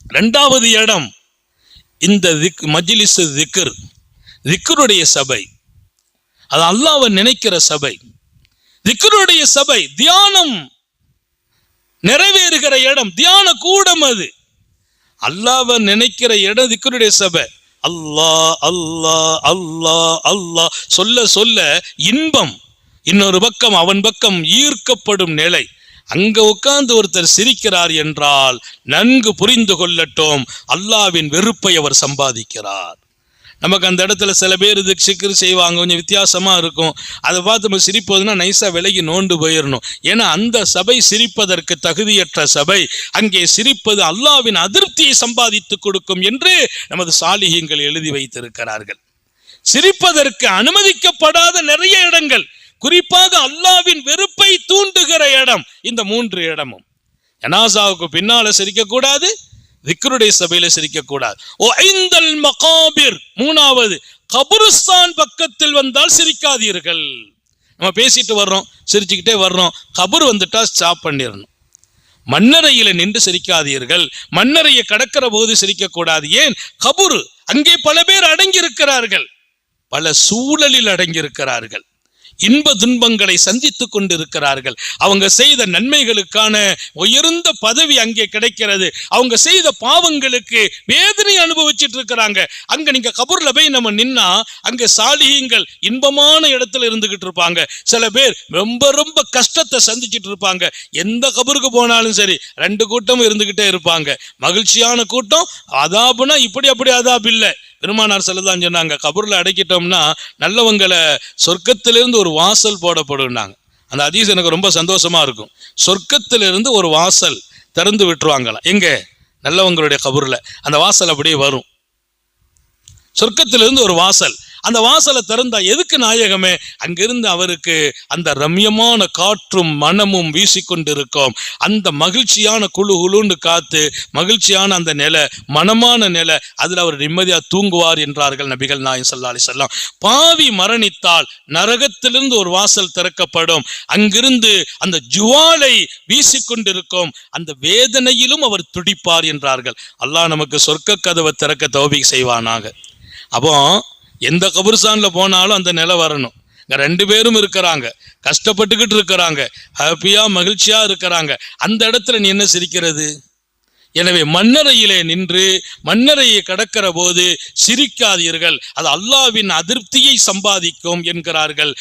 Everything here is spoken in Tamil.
இரண்டாவது இடம் இந்த மஜ்லிஸ் திக்ர், திக்ருடைய சபை, அது அல்லாஹ்வை நினைக்கிற சபை, திக்ருடைய சபை, தியானம் நிறைவேறுகிற இடம், தியான கூடம். அது அல்லாஹ்வை நினைக்கிற இடம் திக்ருடைய சபை. அல்லாஹ் அல்லாஹ் அல்லாஹ் அல்லாஹ் சொல்ல சொல்ல இன்பம், இன்னொரு பக்கம் அவன் பக்கம் ஈர்க்கப்படும் நிலை. அங்க உட்கார்ந்து ஒருத்தர் சிரிக்கிறார் என்றால் நன்கு புரிந்து கொள்ளட்டும், அல்லாஹ்வின் வெறுப்பை அவர் சம்பாதிக்கிறார். நமக்கு அந்த இடத்துல சில பேர் இதுக்கு சிக்கர் செய்வாங்க, கொஞ்சம் வித்தியாசமா இருக்கும். அதை பார்த்து நம்ம சிரிப்பதுன்னா நைஸா விலகி நோண்டு போயிடணும். ஏன்னா அந்த சபை சிரிப்பதற்கு தகுதியற்ற சபை. அங்கே சிரிப்பது அல்லாஹ்வின் அதிருப்தியை சம்பாதித்து கொடுக்கும் என்று நமது சாலிஹீன்கள் எழுதி வைத்திருக்கிறார்கள். சிரிப்பதற்கு அனுமதிக்கப்படாத நிறைய இடங்கள், குறிப்பாக அல்லாஹ்வின் வெறுப்பை தூண்டுகிற இடம் இந்த 3 இடமும். ஜனாசாவுக்கு பின்னால சிரிக்க கூடாது, திக்ருடைய சபையில சிரிக்க கூடாது. ஒஐந்தல் மகாபிர், மூணாவது கபருஸ்தான் பக்கத்தில் வந்தால் சிரிக்காதீர்கள். நம்ம பேசிட்டு வர்றோம், சிரிச்சுக்கிட்டே வர்றோம், கபர் வந்துட்டா ஸ்டாப் பண்ணிடணும். மண்ணறையில நின்று சிரிக்காதீர்கள், மண்ணறையை கடக்கிற போது சிரிக்க கூடாது. ஏன்? கபரு, அங்கே பல பேர் அடங்கி இருக்கிறார்கள், பல சூழலில் அடங்கி இருக்கிறார்கள், இன்ப துன்பங்களை சந்தித்துக் கொண்டிருக்கிறார்கள். அவங்க செய்த நன்மைகளுக்கான உயர்ந்த பதவி அங்கே கிடைக்கிறது, அவங்க செய்த பாவங்களுக்கு வேதனை அனுபவிச்சுட்டு இருக்கிறாங்க. அங்க நீங்க கபூர்ல போய் நம்ம நின்னா அங்க சாலிஹீன்கள் இன்பமான இடத்துல இருந்துகிட்டு இருப்பாங்க. சில பேர் ரொம்ப ரொம்ப கஷ்டத்தை சந்திச்சுட்டு இருப்பாங்க. எந்த கபருக்கு போனாலும் சரி 2 கூட்டமும் இருந்துகிட்டே இருப்பாங்க. மகிழ்ச்சியான கூட்டம், அதாபுனா இப்படி அப்படி அதாப் இல்லை. பெருமானார் ஸல்லல்லாஹு சொன்னாங்க, கபூர்ல அடைக்கிட்டோம்னா நல்லவங்களை சொர்க்கத்திலிருந்து ஒரு வாசல் போடப்படுனாங்க. அந்த ஹதீஸ் எனக்கு ரொம்ப சந்தோஷமா இருக்கும். சொர்க்கத்திலிருந்து ஒரு வாசல் திறந்து விட்டுருவாங்களாம். எங்க? நல்லவங்களுடைய கபூர்ல அந்த வாசல் அப்படியே வரும். சொர்க்கத்திலிருந்து ஒரு வாசல், அந்த வாசலை திறந்தா எதுக்கு நாயகமே? அங்கிருந்து அவருக்கு அந்த ரம்யமான காற்றும் மனமும் வீசிக்கொண்டிருக்கும். அந்த மகிழ்ச்சியான குழு குழுன்னு காத்து, மகிழ்ச்சியான அந்த நிலை, மனமான நிலை, அதில் அவர் நிம்மதியா தூங்குவார் என்றார்கள் நபிகள் நாயகம் ஸல்லல்லாஹு அலைஹி வஸல்லம். பாவி மரணித்தால் நரகத்திலிருந்து ஒரு வாசல் திறக்கப்படும். அங்கிருந்து அந்த ஜுவாலை வீசிக்கொண்டிருக்கும். அந்த வேதனையிலும் அவர் துடிப்பார் என்றார்கள். அல்லாஹ் நமக்கு சொர்க்க கதவை திறக்க தௌஃபீக் செய்வானாக. அப்போ எந்த கபர்ஸ்தான்ல போனாலும் அந்த நிலை வரணும். 2 பேரும் இருக்கிறாங்க, கஷ்டப்பட்டுக்கிட்டு இருக்கிறாங்க, ஹாப்பியா மகிழ்ச்சியா இருக்கிறாங்க. அந்த இடத்துல நீ என்ன சிரிக்கிறது? எனவே மண்ணறையிலே நின்று மண்ணறையை கடக்கிற போது சிரிக்காதீர்கள், அது அல்லாஹ்வின் அதிருப்தியை சம்பாதிக்கும் என்கிறார்கள்.